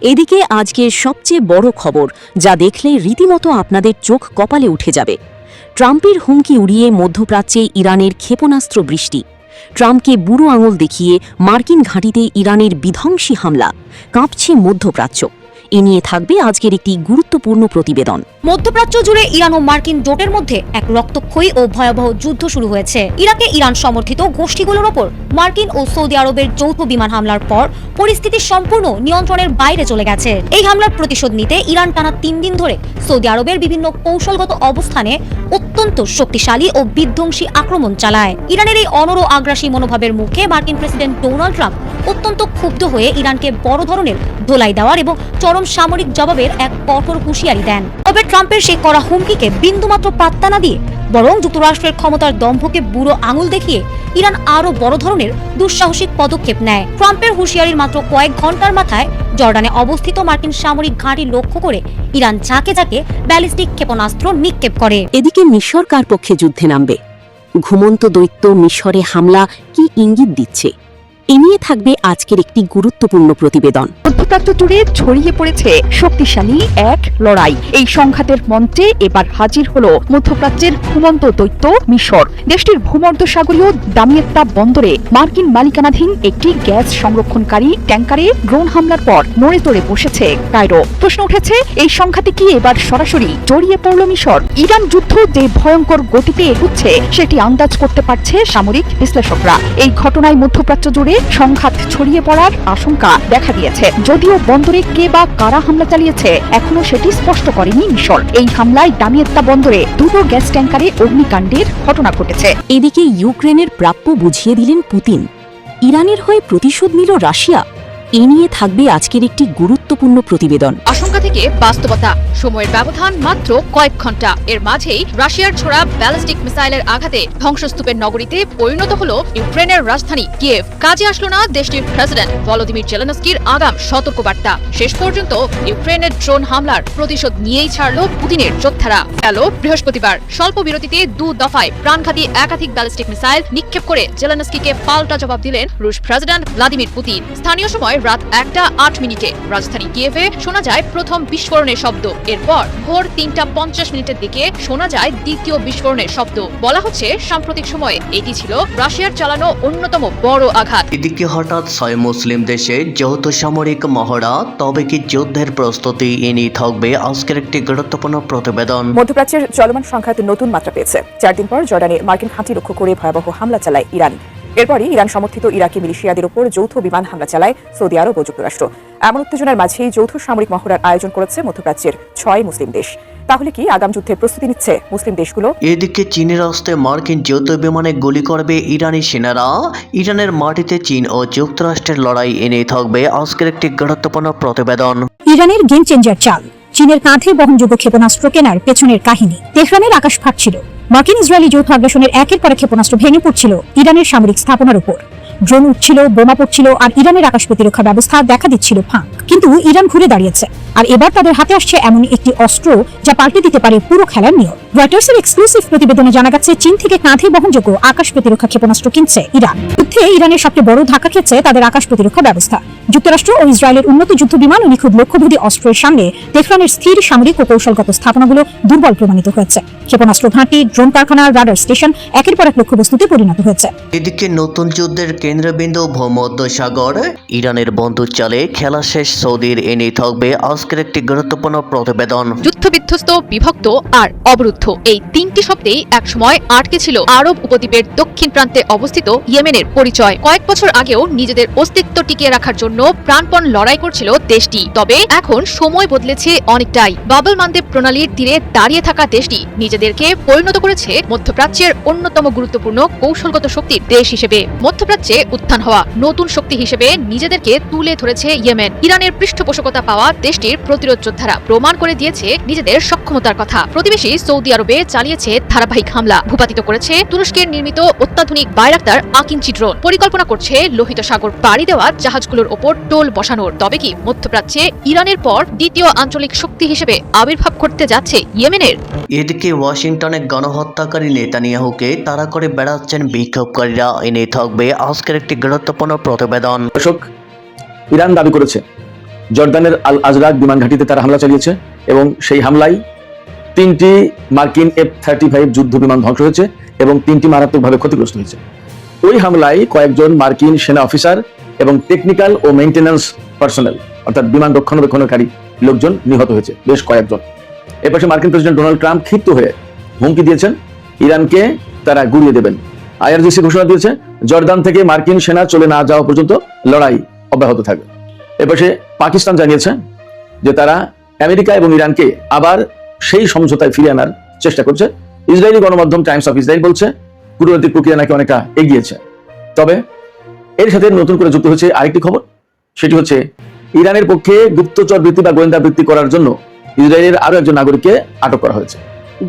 এদিকে আজকের সবচেয়ে বড় খবর, যা দেখলে রীতিমতো আপনাদের চোখ কপালে উঠে যাবে। ট্রাম্পের হুমকি উড়িয়ে মধ্যপ্রাচ্যে ইরানের ক্ষেপণাস্ত্র বৃষ্টি। ট্রাম্পকে বুড়ো আঙুল দেখিয়ে মার্কিন ঘাঁটিতে ইরানের বিধ্বংসী হামলা। কাঁপছে মধ্যপ্রাচ্য। এ নিয়ে থাকবে আজকের একটি গুরুত্বপূর্ণ প্রতিবেদন। মধ্যপ্রাচ্য জুড়ে ইরান ও মার্কিন জোটের মধ্যে এক রক্তক্ষয়ী ও ভয়াবহ যুদ্ধ শুরু হয়েছে। ইরাকে ইরান সমর্থিত গোষ্ঠীগুলোর ওপর মার্কিন ও সৌদি আরবের যৌথ বিমান হামলার পর পরিস্থিতি সম্পূর্ণ নিয়ন্ত্রণের বাইরে চলে গেছে। এই হামলার প্রতিশোধ নিতে ইরান টানা 3 দিন ধরে সৌদি আরবের বিভিন্ন কৌশলগত অবস্থানে অত্যন্ত শক্তিশালী ও বিধ্বংসী আক্রমণ চালায়। ইরানের এই অনড় আগ্রাসী মনোভাবের মুখে মার্কিন প্রেসিডেন্ট ডোনাল্ড ট্রাম্প অত্যন্ত ক্ষুব্ধ হয়ে ইরানকে বড় ধরনের ধোলাই দেওয়ার এবং চরম সামরিক জবাবের এক কঠোর হুঁশিয়ারি দেন। তবে ট্রাম্পের সেই কড়া হুমকিকে বিন্দুমাত্র পাত্তা না দিয়ে বরং যুক্তরাষ্ট্রের ক্ষমতার দম্ভকে বুড়ো আঙুল দেখিয়ে ইরান আরও বড় ধরনের দুঃসাহসিক পদক্ষেপ নেয়। ট্রাম্পের হুঁশিয়ারির মাত্র কয়েক ঘন্টার মাথায় জর্ডানে অবস্থিত মার্কিন সামরিক ঘাঁটি লক্ষ্য করে ইরান ঝাঁকে ঝাঁকে ব্যালিস্টিক ক্ষেপণাস্ত্র নিক্ষেপ করে। এদিকে মিশর কার পক্ষে যুদ্ধে নামবে? ঘুমন্ত দৈত্য মিশরে হামলা কি ইঙ্গিত দিচ্ছে? এ নিয়ে থাকবে আজকের একটি গুরুত্বপূর্ণ প্রতিবেদন। মধ্যপ্রাচ্য জুড়ে ছড়িয়ে পড়েছে শক্তিশালী এক লড়াই। এই সংঘাতের মঞ্চে এবার হাজির হলো মধ্যপ্রাচ্যের ঘুমন্ত দৈত্য মিশর। দেশটির ভূমধ্যসাগরীয় দামিয়েত্তা বন্দরে মার্কিন মালিকানাধীন একটি গ্যাস সংরক্ষণকারী ট্যাঙ্কারে ড্রোন হামলার পর নড়ে চড়ে বসেছে কায়রো। প্রশ্ন উঠেছে, এই সংঘাতে কি এবার সরাসরি জড়িয়ে পড়ল মিশর? ইরান যুদ্ধ যে ভয়ঙ্কর গতিতে এগুচ্ছে সেটি আন্দাজ করতে পারছে সামরিক বিশ্লেষকরা। এই ঘটনায় মধ্যপ্রাচ্য জুড়ে সংঘাত ছড়িয়ে পড়ার আশঙ্কা দেখা দিয়েছে। যদিও বন্দরে কে বা কারা হামলা চালিয়েছে এখনো সেটি স্পষ্ট করেনি মিশর। এই হামলায় দামিয়েত্তা বন্দরে 2টো গ্যাস ট্যাঙ্কারে অগ্নিকাণ্ডের ঘটনা ঘটেছে। এদিকে ইউক্রেনের প্রাপ্য বুঝিয়ে দিলেন পুতিন। ইরানের হয়ে প্রতিশোধ নিল রাশিয়া। এ নিয়ে থাকবে আজকের একটি গুরুত্বপূর্ণ প্রতিবেদন। আশঙ্কা থেকে বাস্তবতা, সময়ের ব্যবধান মাত্র কয়েক ঘন্টা। এর মাঝেই রাশিয়ার ছোড়া ব্যালিস্টিক মিসাইলের আঘাতে ধ্বংসস্তূপের নগরীতে পরিণত হলো ইউক্রেনের রাজধানী কিয়েভ। কাজে আসলো না দেশটির প্রেসিডেন্ট ভলোদিমির জেলেনস্কির আগাম সতর্কবার্তা। শেষ পর্যন্ত ইউক্রেনের ড্রোন হামলার প্রতিশোধ নিয়েই ছাড়ল পুতিনের যোদ্ধারা। গেল বৃহস্পতিবার স্বল্প বিরতিতে 2 দফায় প্রাণঘাতী একাধিক ব্যালিস্টিক মিসাইল নিক্ষেপ করে জেলেনস্কিকে পাল্টা জবাব দিলেন রুশ প্রেসিডেন্ট ভ্লাদিমির পুতিন। স্থানীয় সময় রাত 1:08 রাজধানী কিয়েভে শোনা যায় প্রথম বিস্ফোরণের শব্দ। এরপর ভোর 3:50 দিকে শোনা যায় দ্বিতীয় বিস্ফোরণের শব্দ। বলা হচ্ছে সাম্প্রতিক সময়ে এটি ছিল রাশিয়ার চালানো অন্যতম বড় আঘাত। এদিকে হঠাৎ 6 মুসলিম দেশে যৌথ সামরিক মহড়া, তবে কি যুদ্ধের প্রস্তুতি? এ নিয়ে থাকবে আজকের একটি গুরুত্বপূর্ণ প্রতিবেদন। মধ্যপ্রাচ্যের চলমান সংঘাত নতুন মাত্রা পেয়েছে। 4 দিন পর জর্ডানে মার্কিন ঘাঁটি লক্ষ্য করে ভয়াবহ হামলা চালায় ইরান। এরপরই ইরান সমর্থিত ইরাকি মিলিশিয়াদের উপর যৌথ বিমান হামলা চালায় সৌদি আরব ও যুক্তরাষ্ট্র। এমন উত্তেজনার মাঝেই যৌথ সামরিক মহড়ার আয়োজন করেছে মধ্যপ্রাচ্যের 6 মুসলিম দেশ। তাহলে কি আগাম যুদ্ধের প্রস্তুতি নিচ্ছে মুসলিম দেশগুলো? এদিকে চীনের হস্তে মার্কিন যৌথ বিমানে গুলি করবে ইরানি সেনারা। ইরানের মাটিতে চীন ও যুক্তরাষ্ট্রের লড়াই এনে থাকবে আজকের একটি গুরুত্বপূর্ণ প্রতিবেদন। ইরানের গেম চেঞ্জার চাল, চীনের কাঁধে বহনযোগ্য ক্ষেপণাস্ত্র কেনার পেছনের কাহিনী। তেহরানের আকাশ ফাটছিল। মার্কিন ইসরায়েলি যৌথ আগ্রাসনের একের পর এক ক্ষেপণাস্ত্র ভেঙে পড়ছিল ইরানের সামরিক স্থাপনার উপর। ড্রোন উঠছিল, বোমা পড়ছিল, আর ইরানের আকাশ প্রতিরক্ষা ব্যবস্থা দেখা দিচ্ছিল ফাঁক। কিন্তু ইরান ঘুরে দাঁড়িয়েছে, আর এবার তাদের হাতে আসছে এমন একটি অস্ত্র যা পাল্টে দিতে পারে পুরো খেলার নিয়ম। রয়টার্সের এক্সক্লুসিভ প্রতিবেদনে জানা গেছে, চীন থেকে কাঁধে বহনযোগ্য আকাশ প্রতিরক্ষা ক্ষেপণাস্ত্র কিনছে ইরান। যুদ্ধে ইরানের সবচেয়ে বড় ধাক্কা খেয়েছে তাদের আকাশ প্রতিরক্ষা ব্যবস্থা। যুক্তরাষ্ট্র ও ইসরায়েলের উন্নত যুদ্ধ বিমান ও নিখুঁত লক্ষ্যভেদী অস্ত্রের সামনে তেহরানের স্থির সামরিক ও কৌশলগত স্থাপনাগুলো দুর্বল প্রমাণিত হয়েছে। ক্ষেপণাস্ত্র ঘাঁটি, ড্রোন কারখানা, রাডার স্টেশন একের পর এক লক্ষ্যবস্তুতে পরিণত হয়েছে। এদিকে নতুন যুদ্ধের কেন্দ্রবিন্দু ভূমধ্যসাগর। ইরানের বন্দুক চালে খেলা শেষ সৌদির। এনে থাকবে আজকের একটি গুরুত্বপূর্ণ প্রতিবেদন। যুদ্ধবিধ্বস্ত, বিভক্ত আর অবরুদ্ধ, এই 3টি শব্দেই একসময় আটকে ছিল আরব উপদ্বীপের দক্ষিণ প্রান্তে অবস্থিত ইয়েমেনের পরিচয়। কয়েক বছর আগেও নিজেদের অস্তিত্ব টিকিয়ে রাখার জন্য প্রাণপণ লড়াই করছিল দেশটি। তবে এখন সময় বদলেছে অনেকটাই। বাবল মানদেব প্রণালীর তীরে দাঁড়িয়ে থাকা দেশটি নিজেদেরকে পরিণত করেছে মধ্যপ্রাচ্যের অন্যতম গুরুত্বপূর্ণ কৌশলগত শক্তির দেশ হিসেবে। মধ্যপ্রাচ্যে উত্থান হওয়া নতুন শক্তি হিসেবে নিজেদেরকে তুলে ধরেছে ইয়েমেন। ইরানের পৃষ্ঠপোষকতা পাওয়া দেশটির প্রতিরোধ যোদ্ধারা প্রমাণ করে দিয়েছে নিজেদের সক্ষমতার কথা। প্রতিবেশী সৌদি আরবে চালিয়েছে ধারাবাহিক হামলা, ভূপাতিত করেছে তুরস্কের নির্মিত অত্যাধুনিক বাইরাক্তার আকিঞ্চি ড্রোন, পরিকল্পনা করছে লোহিত সাগর পাড়ি দেওয়া জাহাজগুলোর ওপর টোল বসানোর। তবে কি মধ্যপ্রাচ্যে ইরানের পর দ্বিতীয় আঞ্চলিক শক্তি হিসেবে আবির্ভাব করতে যাচ্ছে ইয়েমেনের? এদিকে ওয়াশিংটনে গণহত্যাকারী নেতানিয়াহুকে তাড়া করে বেড়াচ্ছেন বিক্ষোভকারীরা। এনে থাকবে আজকের একটি গুরুত্বপূর্ণ প্রতিবেদন। দর্শক, ইরান দাবি করেছে জর্দানের আল আজরাক বিমান ঘাঁটিতে তারা হামলা চালিয়েছে এবং সেই হামলায় 3টি মার্কিন F-35 যুদ্ধ বিমান ধ্বংস হয়েছে এবং 3টি মারাত্মকভাবে ক্ষতিগ্রস্ত হয়েছে। ওই হামলায় কয়েকজন মার্কিন সেনা অফিসার এবং টেকনিক্যাল ও মেইনটেন্যান্স পার্সোনেল অর্থাৎ বিমান রক্ষণাবেক্ষণকারী লোকজন নিহত হয়েছে, বেশ কয়েকজন। এর পাশে মার্কিন প্রেসিডেন্ট ডোনাল্ড ট্রাম্প ক্ষিপ্ত হয়ে হুমকি দিয়েছেন ইরানকে তারা গুড়িয়ে দেবেন। IRGC ঘোষণা দিয়েছে জর্দান থেকে মার্কিন সেনা চলে না যাওয়া পর্যন্ত লড়াই অব্যাহত থাকবে। এর পাশে পাকিস্তান জানিয়েছে যে তারা আমেরিকা এবং ইরানকে আবার সেই সমঝোতায় ফিরিয়ে আনার চেষ্টা করছে। ইসরায়েলি গণমাধ্যম টাইমস অফ ইসরায়েল বলছে কূটনৈতিক প্রক্রিয়া নাকি অনেকটা এগিয়েছে। তবে এর সাথে নতুন করে যুক্ত হচ্ছে আরেকটি খবর, সেটি হচ্ছে ইরানের পক্ষে গুপ্তচর বৃত্তি বা গোয়েন্দা বৃত্তি করার জন্য ইসরায়েলের আরো একজন নাগরিককে আটক করা হয়েছে।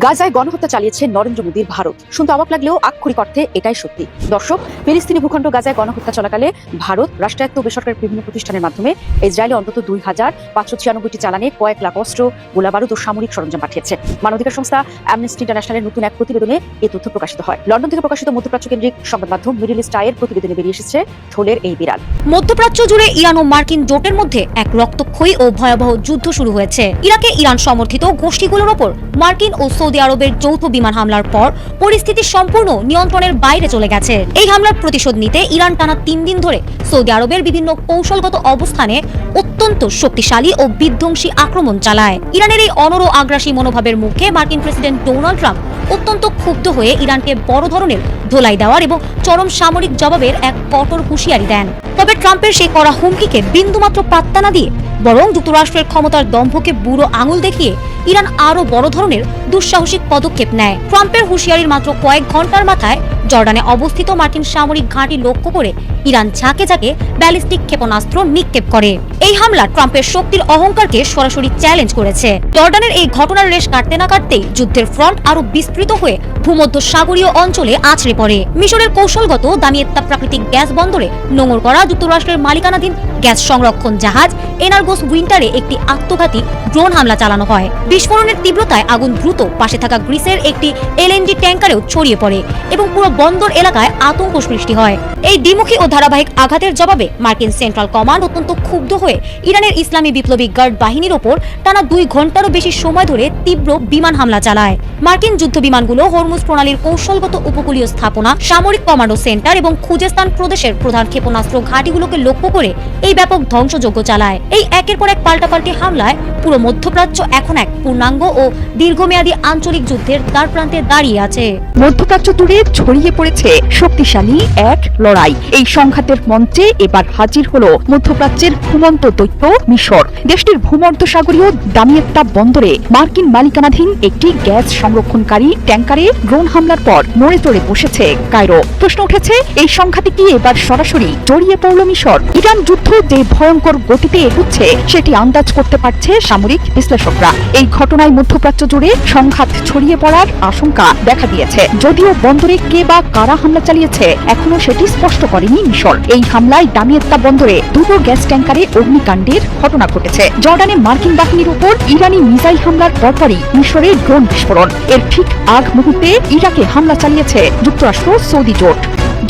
গাজায় গণহত্যা চালিয়েছে নরেন্দ্র মোদীর ভারত। শুনতে অবাক লাগলেও আক্ষরিক অর্থে এটাই সত্যি। দর্শক, ফিলিস্তিনি ভূখণ্ড গাজায় গণহত্যা চলাকালে ভারত রাষ্ট্রায়ত্ত বেসরকারি বিভিন্ন প্রতিষ্ঠানের মাধ্যমে ইসরায়েলে অন্তত 2596টি চালানে কয়েক লাখ অস্ত্র, গোলাবারুদ ও সামরিক সরঞ্জাম পাঠিয়েছে। মানবাধিকার সংস্থা অ্যামনেস্টি ইন্টারন্যাশনালের নতুন এক প্রতিবেদনে এই তথ্য প্রকাশিত হয়। লন্ডন থেকে প্রকাশিত মধ্যপ্রাচ্য কেন্দ্রিক সংবাদ মাধ্যম মিডল ইস্ট আইয়ের প্রতিবেদনে বেরিয়ে এসেছে ঢোলের এই বিড়াল। মধ্যপ্রাচ্য জুড়ে ইরান ও মার্কিন জোটের মধ্যে এক রক্তক্ষয়ী ও ভয়াবহ যুদ্ধ শুরু হয়েছে। ইরাকে ইরান সমর্থিত গোষ্ঠীগুলোর ওপর মার্কিন ও সৌদি আরবের যৌথ বিমান হামলার পর পরিস্থিতি সম্পূর্ণ নিয়ন্ত্রণের বাইরে চলে গেছে। এই হামলার প্রতিশোধ নিতে ইরান টানা 3 দিন ধরে সৌদি আরবের বিভিন্ন কৌশলগত অবস্থানে অত্যন্ত শক্তিশালী ও বিধ্বংসী আক্রমণ চালায়। ইরানের এই অনড় আগ্রাসী মনোভাবের মুখে মার্কিন প্রেসিডেন্ট ডোনাল্ড ট্রাম্প অত্যন্ত ক্ষুব্ধ হয়ে ইরানকে বড় ধরনের ধোলাই দেওয়ার এবং চরম সামরিক জবাবের এক কঠোর হুঁশিয়ারি দেন। তবে ট্রাম্পের সেই কড়া হুমকিকে বিন্দুমাত্র পাত্তা না দিয়ে বরং যুক্তরাষ্ট্রের ক্ষমতার দম্ভকে বুড়ো আঙুল দেখিয়ে ইরান আরো বড় ধরনের দুঃসাহসিক পদক্ষেপ নেয়। ট্রাম্পের হুঁশিয়ারির মাত্র কয়েক ঘন্টার মাথায় জর্ডানে অবস্থিত মার্কিন সামরিক ঘাঁটি লক্ষ্য করে ইরান ঝাঁকে ঝাঁকে ব্যালিস্টিক ক্ষেপণাস্ত্র নিক্ষেপ করে। এই হামলা ট্রাম্পের শক্তির অহংকারকে সরাসরি চ্যালেঞ্জ করেছে। জর্ডানের এই ঘটনার রেশ কাটতে না কাটতেই যুদ্ধের ফ্রন্ট আরো বিস্তৃত হয়ে ভূমধ্য সাগরীয় অঞ্চলে আছড়ে পড়ে। মিশরের কৌশলগত দামিয়েত্তা প্রাকৃতিক গ্যাস বন্দরে নোঙর করা যুক্তরাষ্ট্রের মালিকানাধীন গ্যাস সংরক্ষণ জাহাজ এনার্গোস উইন্টারে একটি আত্মঘাতী ড্রোন হামলা চালানো হয়। বিস্ফোরণের তীব্রতায় আগুন দ্রুত পাশে থাকা গ্রিসের একটি LNG ট্যাঙ্কারেও ছড়িয়ে পড়ে এবং পুরো বন্দর এলাকায় আতঙ্ক সৃষ্টি হয়। এই দ্বিমুখী ও ধারাবাহিক আঘাতের জবাবে মার্কিন সেন্ট্রাল কমান্ড অত্যন্ত ক্ষুব্ধ হয়ে ইরানের ইসলামী বিপ্লবী গার্ড বাহিনীর ওপর টানা 2 ঘন্টারও বেশি সময় ধরে তীব্র বিমান হামলা চালায়। মার্কিন যুদ্ধ বিমানগুলো হরমুজ প্রণালীর কৌশলগত উপকূলীয় স্থাপনা, সামরিক কমান্ডো সেন্টার এবং খুজেস্তান প্রদেশের প্রধান ক্ষেপণাস্ত্র ঘাঁটিগুলোকে লক্ষ্য করে এই ব্যাপক ধ্বংসযজ্ঞ চালায়। এই একের পর এক পাল্টাপাল্টি হামলায় পুরো মধ্যপ্রাচ্য এখন এক পূর্ণাঙ্গ ও দীর্ঘমেয়াদী আঞ্চলিক যুদ্ধের দ্বারপ্রান্তে দাঁড়িয়ে আছে। মধ্যপ্রাচ্য জুড়ে ছড়িয়ে পড়েছে শক্তিশালী এক লড়াই। এই সংঘাতের মঞ্চে এবার হাজির হলো মধ্যপ্রাচ্যের ঘুমন্ত দৈত্য মিশর। দেশটির ভূমধ্যসাগরীয় দামিয়েত্তা বন্দরে মার্কিন মালিকানাধীন একটি গ্যাস সংরক্ষণকারী ট্যাঙ্কারে ড্রোন হামলার পর নড়ে চড়ে বসেছে কায়রো। প্রশ্ন উঠেছে, এই সংঘাতে কি এবার সরাসরি জড়িয়ে পড়ল মিশর? ইরান যুদ্ধ যে ভয়ঙ্কর গতিতে এগুচ্ছে সেটি আন্দাজ করতে পারছে সামরিক বিশ্লেষকরা। এই ঘটনায় মধ্যপ্রাচ্য জুড়ে সংঘাত ছড়িয়ে পড়ার আশঙ্কা দেখা দিয়েছে। যদিও বন্দরে কে বা কারা হামলা চালিয়েছে এখনো সেটি স্পষ্ট করেনি মিশর। এই হামলায় দামিয়েত্তা বন্দরে 2টো গ্যাস ট্যাঙ্কারে অগ্নিকাণ্ডের ঘটনা ঘটেছে। জর্ডানে মার্কিন বাহিনীর উপর ইরানি মিসাইল হামলার পরপরই মিশরের ড্রোন বিস্ফোরণ। এর ঠিক আগ মুহূর্তে ইরাকে হামলা চালিয়েছে যুক্তরাষ্ট্র, সৌদি জোট।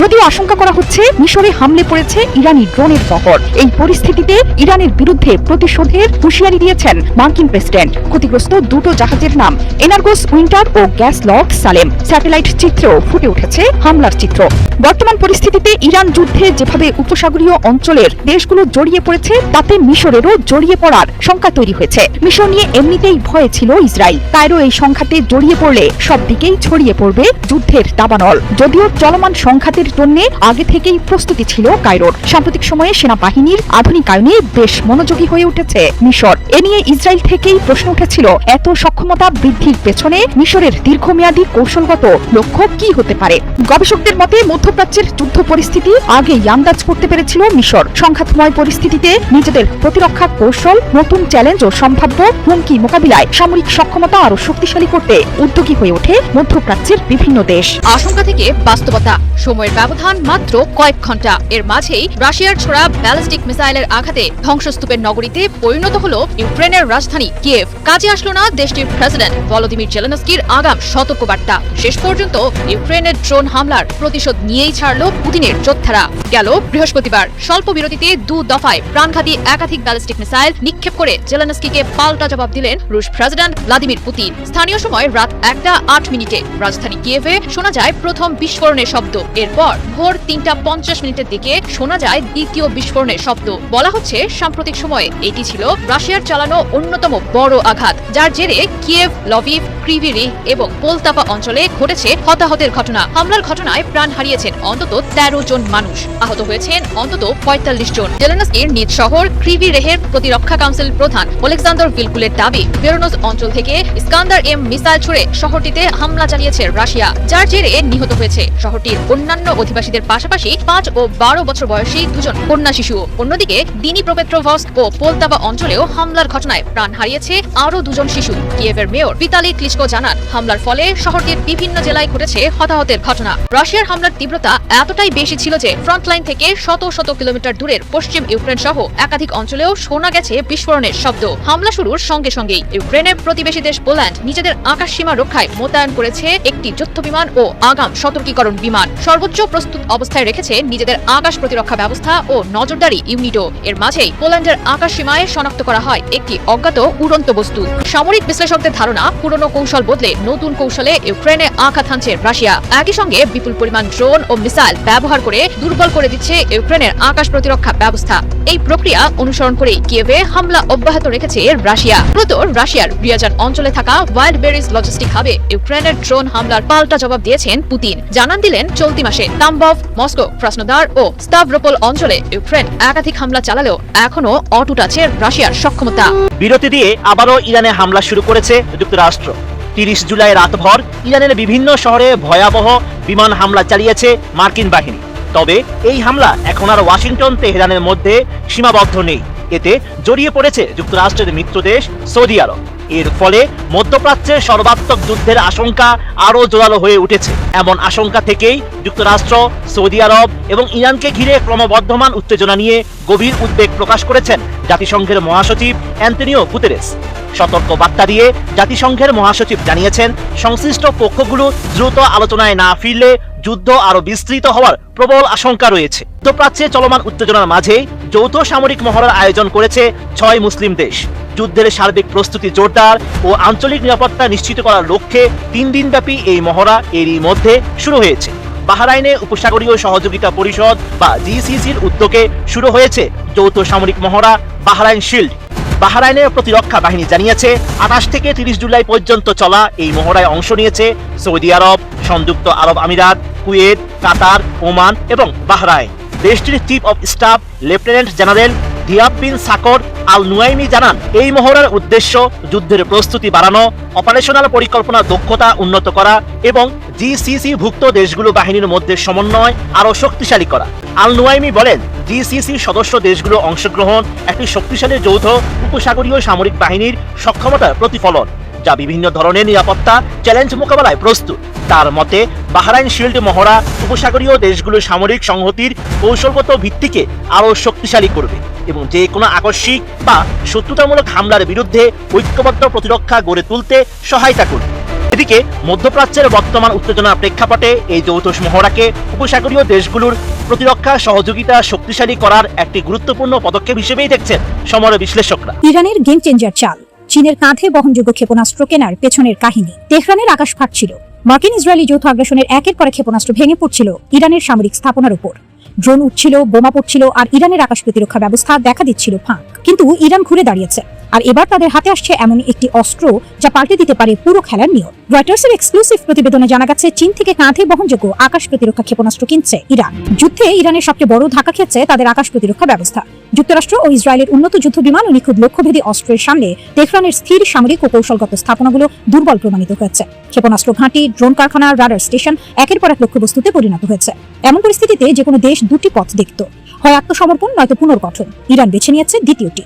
যদিও আশঙ্কা করা হচ্ছে মিশরে হামলে পড়েছে ইরানি ড্রোনের বহর। এই পরিস্থিতিতে ইরানের বিরুদ্ধে প্রতিশোধের হুঁশিয়ারি দিয়েছেন মার্কিন প্রেসিডেন্ট। ক্ষতিগ্রস্ত 2টো জাহাজের নাম এনার্গোস উইন্টার ও গ্যাস লর্ড সালেম। স্যাটেলাইট চিত্রেও ফুটে উঠেছে হামলার চিত্র। বর্তমান পরিস্থিতিতে ইরান যুদ্ধে যেভাবে উপসাগরীয় অঞ্চলের দেশগুলো জড়িয়ে পড়েছে তাতে মিশরেরও জড়িয়ে পড়ার শঙ্কা তৈরি হয়েছে। মিশর নিয়ে এমনিতেই ভয়ে ছিল ইসরায়েল। কায়রো এই সংঘাতে জড়িয়ে পড়লে সব দিকেই ছড়িয়ে পড়বে যুদ্ধের দাবানল। যদিও চলমান সংঘাতের জন্য আগে থেকেই প্রস্তুতি ছিল কায়রোর। সাম্প্রতিক সময়ে সেনাবাহিনীর আধুনিকায়নে বেশ মনোযোগী হয়ে উঠেছে মিশর। এ নিয়ে ইসরায়েল থেকেই প্রশ্ন উঠেছিল, এত সক্ষমতা বৃদ্ধির পেছনে মিশরের দীর্ঘমেয়াদী কৌশলগত লক্ষ্য কি হতে পারে? গবেষকদের মতে মধ্যপ্রাচ্যের যুদ্ধ পরিস্থিতি আগেই আন্দাজ করতে পেরেছিল মিশর। সংঘাতময় পরিস্থিতিতে নিজেদের প্রতিরক্ষা কৌশল, নতুন চ্যালেঞ্জ ও সম্ভাব্য হুমকি মোকাবিলায় সামরিক সক্ষমতা আরো শক্তিশালী করতে উদ্যোগী হয়ে ওঠে মধ্যপ্রাচ্যের বিভিন্ন দেশ। আশঙ্কা থেকে বাস্তবতা, সময়ের ব্যবধান মাত্র কয়েক ঘন্টা। এর মাঝেই রাশিয়ার ছোড়া ব্যালিস্টিক মিসাইলের আঘাতে ধ্বংসস্তূপের নগরীতে পরিণত হলো ইউক্রেনের রাজধানী কিয়েভ। কাজে আসলো না দেশটির প্রেসিডেন্ট ভলোদিমির জেলেনস্কির আগাম সতর্কবার্তা। শেষ পর্যন্ত ইউক্রেনের ড্রোন হামলার প্রতিশোধ নিয়েই ছাড়ল পুতিনের যোদ্ধারা। গেল বৃহস্পতিবার স্বল্প বিরতিতে 2 দফায় প্রাণঘাতী একাধিক ব্যালিস্টিক মিসাইল নিক্ষেপ করে জেলেনস্কিকে পাল্টা জবাব দিলেন রুশ প্রেসিডেন্ট ভ্লাদিমির পুতিন। স্থানীয় সময় রাত 1:08 রাজধানী কিয়েভে শোনা যায় প্রথম বিস্ফোরণের শব্দ। এরপর ভোর 3:50 দিকে শোনা যায় দ্বিতীয় বিস্ফোরণের শব্দ। বলা হচ্ছে সাম্প্রতিক সময়ে এটি ছিল রাশিয়ার চালানো অন্যতম বড় আঘাত, যার জেরে কিয়েভ, লভিভ, ক্রিভি রিহ এবং পোলতাপা অঞ্চলে ঘটেছে হতাহতের ঘটনা। হামলার ঘটনায় প্রাণ হারিয়েছেন অন্তত 13 জন মানুষ, আহত হয়েছেন অন্তত 45 জন। জেলেনস্কির নিজ শহর ক্রিভি রেহের প্রতিরক্ষা কাউন্সিল প্রধান ওলেক্সান্ডার ভিলকুলের দাবি, ভেরোনজ অঞ্চল থেকে ইস্কান্দার এম মিসাইল ছুড়ে শহরটিতে হামলা চালিয়েছে রাশিয়া, যার জেরে নিহত হয়েছে শহরটির অন্যান্য অধিবাসীদের পাশাপাশি 5 ও 12 বছর বয়সী 2 জন কন্যা শিশু। অন্যদিকে দিনিপ্রোপেট্রোভস্ক ও পোলতাপা অঞ্চলেও হামলার ঘটনায় প্রাণ হারিয়েছে আরও 2 জন শিশু। কিয়েভের মেয়র ভিতালি ক্লিচকো জানান, হামলার ফলে শহরটির বিভিন্ন জেলায় ঘটেছে হতাহতের ঘটনা। রাশিয়ার হামলার তীব্রতা এতটাই বেশি ছিল যে ফ্রন্টলাইন থেকে শত শত কিলোমিটার দূরের পশ্চিম ইউক্রেন সহ একাধিক অঞ্চলেও শোনা গেছে বিস্ফোরণের শব্দ। হামলা শুরুর সঙ্গে সঙ্গেই ইউক্রেনের প্রতিবেশী দেশ পোল্যান্ড নিজেদের আকাশ সীমা রক্ষায় মোতায়েন করেছে একটি যুদ্ধবিমান ও আগাম সতর্কীকরণ বিমান। সর্বোচ্চ প্রস্তুত অবস্থায় রেখেছে নিজেদের আকাশ প্রতিরক্ষা ব্যবস্থা ও নজরদারি ইউনিটও। এর মাঝেই পোল্যান্ডের আকাশ সীমায় শনাক্ত করা হয় একটি অজ্ঞাত উড়ন্ত বস্তু। সামরিক বিশ্লেষকদের ধারণা, পুরনো কৌশল বদলে নতুন কৌশলে ইউক্রেনে আঘাত হানছে রাশিয়া। একই সঙ্গে বিপুল পরিমাণ ড্রোন ও মিসাইল ব্যবহার করে দুর্বল করে দিচ্ছে ইউক্রেনের আকাশ প্রতিরক্ষা ব্যবস্থা। এই প্রক্রিয়া অনুসরণ করে কিয়েভে হামলা অব্যাহত রেখেছে রাশিয়া। মূলত রাশিয়ার রিয়াজান অঞ্চলে থাকা ওয়াইল্ড বেরিজ লজিস্টিক হাবে ইউক্রেনের ড্রোন হামলার পাল্টা জবাব দিয়েছেন পুতিন। জানান দিলেন, চলতি মাসে তাম্বভ, মস্কো, ক্রাসনোদার ও স্তাভ্রোপোল অঞ্চলে ইউক্রেন একাধিক হামলা চালালেও এখনো অটুট আছে রাশিয়ার সক্ষমতা। বিরতি দিয়ে আবারও ইরানে হামলা শুরু করেছে যুক্তরাষ্ট্র। 30 জুলাই রাতভর ইরানের বিভিন্ন শহরে ভয়াবহ বিমান হামলা চালিয়েছে মার্কিন বাহিনী। তবে এই হামলা এখন আর ওয়াশিংটন তেহরানের মধ্যে সীমাবদ্ধ নেই। এতে জড়িয়ে পড়েছে যুক্তরাষ্ট্রের মিত্র দেশ সৌদি আরব। এর ফলে মধ্যপ্রাচ্যের সর্বাত্মক যুদ্ধের আশঙ্কা আরও জোরালো হয়ে উঠেছে। এমন আশঙ্কা থেকেই যুক্তরাষ্ট্র, সৌদি আরব এবং ইরানকে ঘিরে ক্রমবর্ধমান উত্তেজনা নিয়ে গভীর উদ্বেগ প্রকাশ করেছেন জাতিসংঘের মহাসচিব অ্যান্তনিও গুতেরেস। সতর্ক বার্তা দিয়ে জাতিসংঘের মহাসচিব জানিয়েছেন, সংশ্লিষ্ট পক্ষগুলো দ্রুত আলোচনায় না ফিরলে যুদ্ধ আরো বিস্তৃত হওয়ার প্রবল আশঙ্কা রয়েছে। মধ্যপ্রাচ্যে চলমান উত্তেজনার মাঝেই যৌথ সামরিক মহড়ার আয়োজন করেছে 6 মুসলিম দেশ। যুদ্ধের সার্বিক প্রস্তুতি জোরদার ও আঞ্চলিক নিরাপত্তা নিশ্চিত করার লক্ষ্যে 3 দিনব্যাপী এই মহড়া এরই মধ্যে শুরু হয়েছে। বাহরাইনে উপসাগরীয় সহযোগিতা পরিষদ বা জিসিসির উদ্যোগে শুরু হয়েছে যৌথ সামরিক মহড়া বাহরাইন শিল্ড। বাহরাইনের প্রতিরক্ষা বাহিনী জানিয়েছে, 28 থেকে 30 জুলাই পর্যন্ত চলা এই মহড়ায় অংশ নিয়েছে সৌদি আরব, সংযুক্ত আরব আমিরাত, কুয়েত, কাতার, ওমান এবং বাহরাইন। দেশটির chief of staff lieutenant general দিয়াব বিন সাকর আল নুয়াইমি জানান, এই মহড়ার উদ্দেশ্য যুদ্ধের প্রস্তুতি বাড়ানো, অপারেশনাল পরিকল্পনা দক্ষতা উন্নত করা এবং জিসিসি ভুক্ত দেশগুলো বাহিনীর মধ্যে সমন্বয় আরও শক্তিশালী করা। আল নুয়াইমি বলেন, জিসিসি সদস্য দেশগুলো অংশগ্রহণ একটি শক্তিশালী যৌথ উপসাগরীয় সামরিক বাহিনীর সক্ষমতার প্রতিফলন, যা বিভিন্ন ধরনের নিরাপত্তা চ্যালেঞ্জ মোকাবেলায় প্রস্তুত। তার মতে, বাহরাইন শিল্ড মহড়া উপসাগরীয় দেশগুলোর সামরিক সংহতির কৌশলগত ভিত্তিকে আরও শক্তিশালী করবে এবং যে কোনো আকস্মিক বা শত্রুতামূলক হামলার বিরুদ্ধে ঐক্যবদ্ধ প্রতিরক্ষা গড়ে তুলতে সহায়তা করবে। এদিকে মধ্যপ্রাচ্যের বর্তমান উত্তেজনার প্রেক্ষাপটে এই যৌথ মহড়াকে উপসাগরীয় দেশগুলোর প্রতিরক্ষা সহযোগিতা শক্তিশালী করার একটি গুরুত্বপূর্ণ পদক্ষেপ হিসেবেই দেখছেন সমর বিশ্লেষকরা। ইরানের গেম চেঞ্জার চাল, চীনের কাঁধে বহনযোগ্য ক্ষেপণাস্ত্র কেনার পেছনের কাহিনী। তেহরানের আকাশ ফাটছিল। মার্কিন ইসরায়েলি যৌথ আগ্রাসনের একের পর এক ক্ষেপণাস্ত্র ভেঙে পড়ছিল ইরানের সামরিক স্থাপনার উপর। ড্রোন উঠছিল, বোমা পড়ছিল, আর ইরানের আকাশ প্রতিরক্ষা ব্যবস্থা দেখা দিচ্ছিল ফাঁক। কিন্তু ইরান ঘুরে দাঁড়িয়েছে, আর এবার তাদের হাতে আসছে এমন একটি অস্ত্র যা পাল্টে দিতে পারে পুরো খেলার নিয়ম। রয়টার্সের এক্সক্লুসিভ প্রতিবেদনে জানা গেছে, চীন থেকে কাঁধে বহনযোগ্য আকাশ প্রতিরক্ষা ক্ষেপণাস্ত্র কিনছে ইরান। যুদ্ধে ইরানের সবচেয়ে বড় ধাক্কা খেয়েছে তাদের আকাশ প্রতিরক্ষা ব্যবস্থা। যুক্তরাষ্ট্র ও ইসরায়েলের উন্নত যুদ্ধ বিমান ও নিখুঁত লক্ষ্যভেদী অস্ত্রের সামনে তেহরানের স্থির সামরিক ও কৌশলগত স্থাপনাগুলো দুর্বল প্রমাণিত হয়েছে। ক্ষেপণাস্ত্র ঘাঁটি, ড্রোন কারখানা, রাডার স্টেশন একের পর এক লক্ষ্যবস্তুতে পরিণত হয়েছে। এমন পরিস্থিতিতে যে কোনো দেশ দুটি পথ দেখত, হয় আত্মসমর্পণ নয়তো পুনর্গঠন। ইরান বেছে নিয়েছে দ্বিতীয়টি।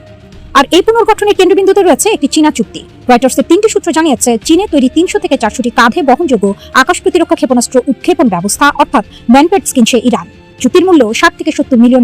আর এই পুনর্গঠনের কেন্দ্রবিন্দুতে রয়েছে একটি চীনা চুক্তি। রয়টার্সের 3টি সূত্র জানিয়েছে চীনে তৈরি 300 থেকে 400টি কাঁধে বহনযোগ্য আকাশ প্রতিরক্ষা ক্ষেপণাস্ত্র উৎক্ষেপণ ব্যবস্থা অর্থাৎ ম্যানপ্যাডস কিনছে ইরান। চুক্তির মূল্য $60 থেকে $70 মিলিয়ন।